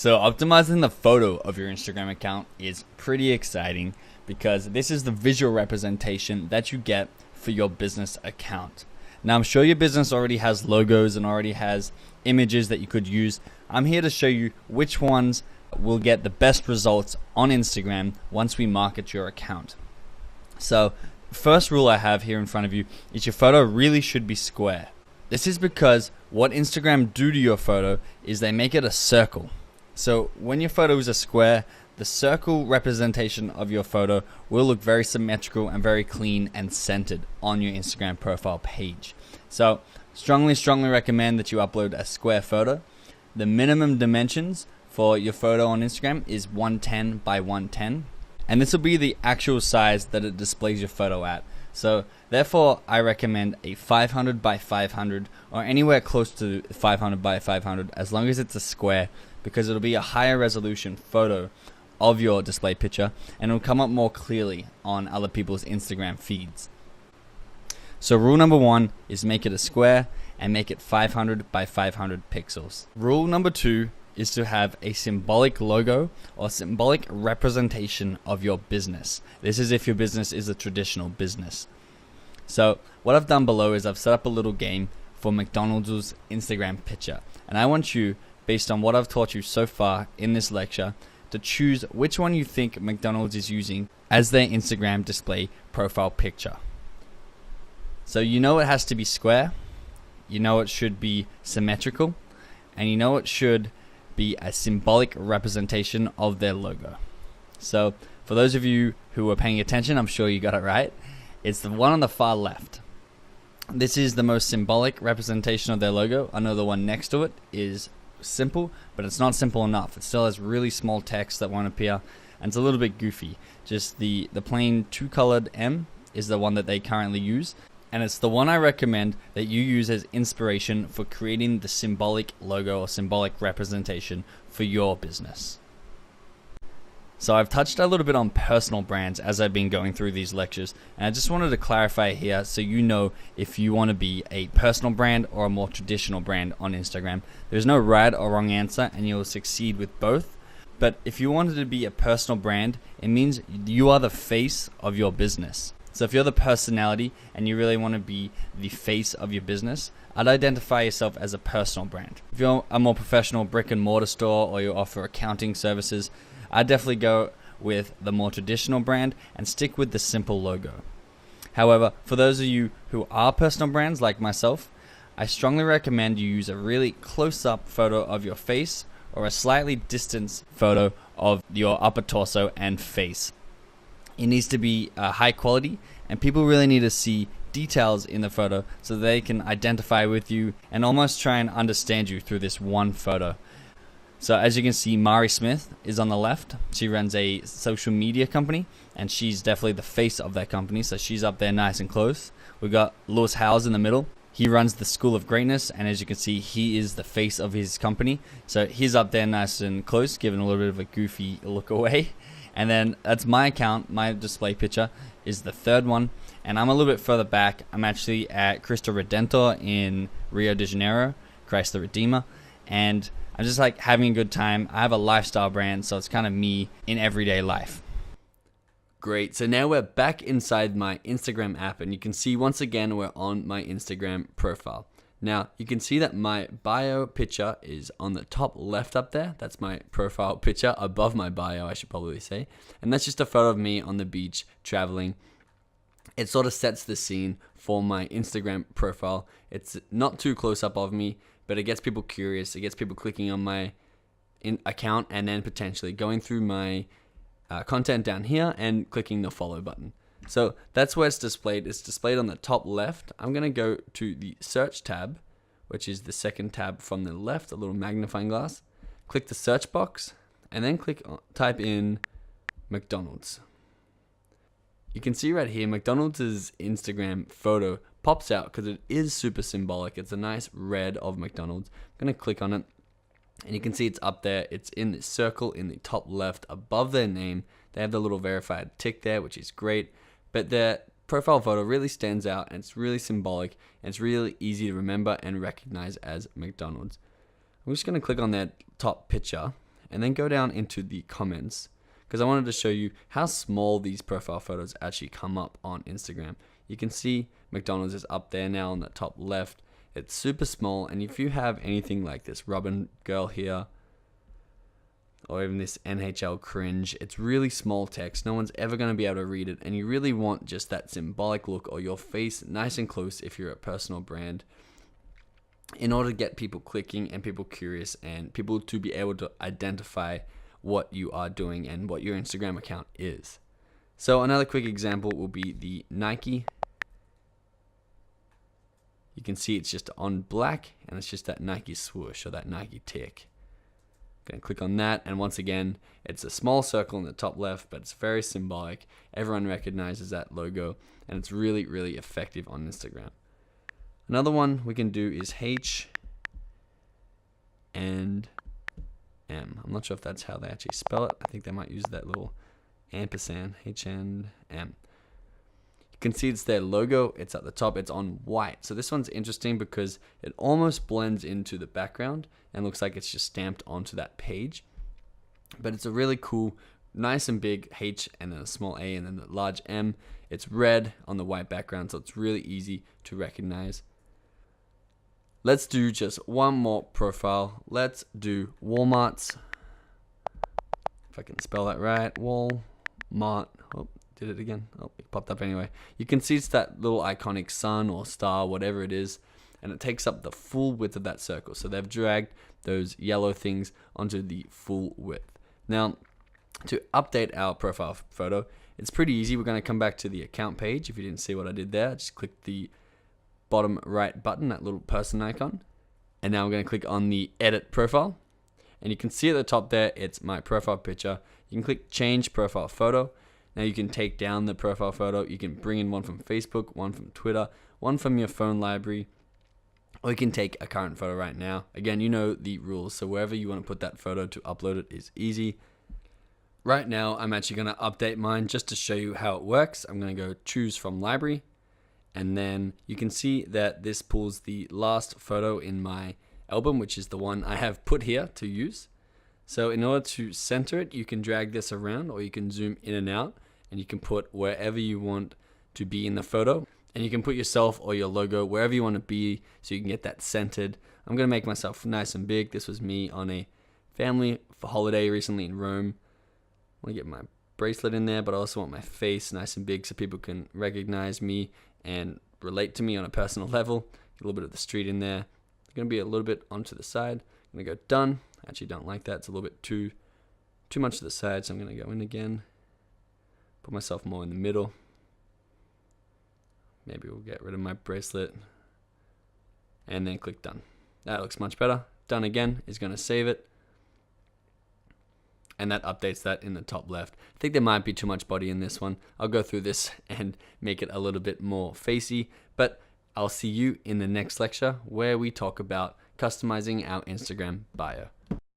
So optimizing the photo of your Instagram account is pretty exciting because this is the visual representation that you get for your business account. Now, I'm sure your business already has logos and already has images that you could use. I'm here to show you which ones will get the best results on Instagram once we market your account. So, first rule I have here in front of you is your photo really should be square. This is because what Instagram do to your photo is they make it a circle. So when your photo is a square, the circle representation of your photo will look very symmetrical and very clean and centered on your Instagram profile page. So strongly recommend that you upload a square photo. The minimum dimensions for your photo on Instagram is 110 by 110. And this will be the actual size that it displays your photo at. So therefore, I recommend a 500 by 500 or anywhere close to 500 by 500 as long as it's a square, because it'll be a higher resolution photo of your display picture and it'll come up more clearly on other people's Instagram feeds. So rule number 1 is make it a square and make it 500 by 500 pixels. Rule number 2 is to have a symbolic logo or symbolic representation of your business. This is if your business is a traditional business. So what I've done below is I've set up a little game for McDonald's Instagram picture. And I want you, based on what I've taught you so far in this lecture, to choose which one you think McDonald's is using as their Instagram display profile picture. So you know it has to be square, you know it should be symmetrical, and you know it should be a symbolic representation of their logo. So for those of you who are paying attention, I'm sure you got it right. It's the one on the far left. This is the most symbolic representation of their logo. I know the one next to it is simple, but it's not simple enough. It still has really small text that won't appear, and it's a little bit goofy. Just the plain 2-colored M is the one that they currently use, and it's the one I recommend that you use as inspiration for creating the symbolic logo or symbolic representation for your business. So I've touched a little bit on personal brands as I've been going through these lectures, and I just wanted to clarify here so you know if you want to be a personal brand or a more traditional brand on Instagram. There's no right or wrong answer, and you'll succeed with both. But if you wanted to be a personal brand, it means you are the face of your business. So if you're the personality and you really want to be the face of your business, I'd identify yourself as a personal brand. If you're a more professional brick and mortar store or you offer accounting services, I'd definitely go with the more traditional brand and stick with the simple logo. However, for those of you who are personal brands like myself, I strongly recommend you use a really close-up photo of your face or a slightly distant photo of your upper torso and face. It needs to be high quality, and people really need to see details in the photo so they can identify with you and almost try and understand you through this one photo. So as you can see, Mari Smith is on the left. She runs a social media company, and she's definitely the face of that company, so she's up there nice and close. We've got Lewis Howes in the middle. He runs the School of Greatness, and as you can see, he is the face of his company. So he's up there nice and close, giving a little bit of a goofy look away. And then that's my account. My display picture is the third one, and I'm a little bit further back. I'm actually at Cristo Redentor in Rio de Janeiro, Christ the Redeemer, and I'm just like having a good time. I have a lifestyle brand, so it's kind of me in everyday life. Great, so now we're back inside my Instagram app, and you can see once again we're on my Instagram profile. Now, you can see that my bio picture is on the top left up there. That's my profile picture above my bio, I should probably say. And that's just a photo of me on the beach traveling. It sort of sets the scene for my Instagram profile. It's not too close up of me, but it gets people curious. It gets people clicking on my account and then potentially going through my content down here and clicking the follow button. So that's where it's displayed. It's displayed on the top left. I'm going to go to the search tab, which is the second tab from the left, a little magnifying glass. Click the search box and then type in McDonald's. You can see right here, McDonald's Instagram photo pops out because it is super symbolic. It's a nice red of McDonald's. I'm going to click on it, and you can see it's up there. It's in the circle in the top left above their name. They have the little verified tick there, which is great. But their profile photo really stands out, and it's really symbolic, and it's really easy to remember and recognize as McDonald's. I'm just going to click on that top picture, and then go down into the comments, because I wanted to show you how small these profile photos actually come up on Instagram. You can see McDonald's is up there now on the top left. It's super small, and if you have anything like this Robin girl here, or even this NHL cringe, it's really small text. No one's ever going to be able to read it, and you really want just that symbolic look, or your face nice and close if you're a personal brand, in order to get people clicking and people curious and people to be able to identify what you are doing and what your Instagram account is. So another quick example will be the Nike. You can see it's just on black, and it's just that Nike swoosh or that Nike tick. Gonna click on that, and once again, it's a small circle in the top left, but it's very symbolic. Everyone recognizes that logo, and it's really, really effective on Instagram. Another one we can do is H and M. I'm not sure if that's how they actually spell it. I think they might use that little ampersand, H and M. You can see it's their logo. It's at the top. It's on white. So this one's interesting because it almost blends into the background and looks like it's just stamped onto that page. But it's a really cool, nice and big H and then a small A and then the large M. It's red on the white background, so it's really easy to recognize. Let's do just one more profile. Let's do Walmart's. If I can spell that right. Walmart. Oh, did it again. Oh, it popped up anyway. You can see it's that little iconic sun or star, whatever it is, and it takes up the full width of that circle. So they've dragged those yellow things onto the full width. Now, to update our profile photo, it's pretty easy. We're going to come back to the account page. If you didn't see what I did there, just click the bottom right button, that little person icon, and now we're going to click on the edit profile, and you can see at the top there it's my profile picture. You can click change profile photo. Now you can take down the profile photo. You can bring in one from Facebook, one from Twitter, one from your phone library, or you can take a current photo right now. Again, you know the rules, so wherever you want to put that photo to upload it is easy. Right now I'm actually going to update mine just to show you how it works. I'm going to go choose from library, and then you can see that this pulls the last photo in my album, which is the one I have put here to use. So in order to center it, you can drag this around, or you can zoom in and out, and you can put wherever you want to be in the photo. And you can put yourself or your logo wherever you want to be so you can get that centered. I'm going to make myself nice and big. This was me on a family for holiday recently in Rome. I want to get my bracelet in there, but I also want my face nice and big so people can recognize me and relate to me on a personal level. Get a little bit of the street in there. It's going to be a little bit onto the side. I'm going to go done. I actually don't like that. It's a little bit too much to the side, so I'm going to go in again. Put myself more in the middle. Maybe we'll get rid of my bracelet. And then click done. That looks much better. Done again is going to save it. And that updates that in the top left. I think there might be too much body in this one. I'll go through this and make it a little bit more facey, but I'll see you in the next lecture where we talk about customizing our Instagram bio.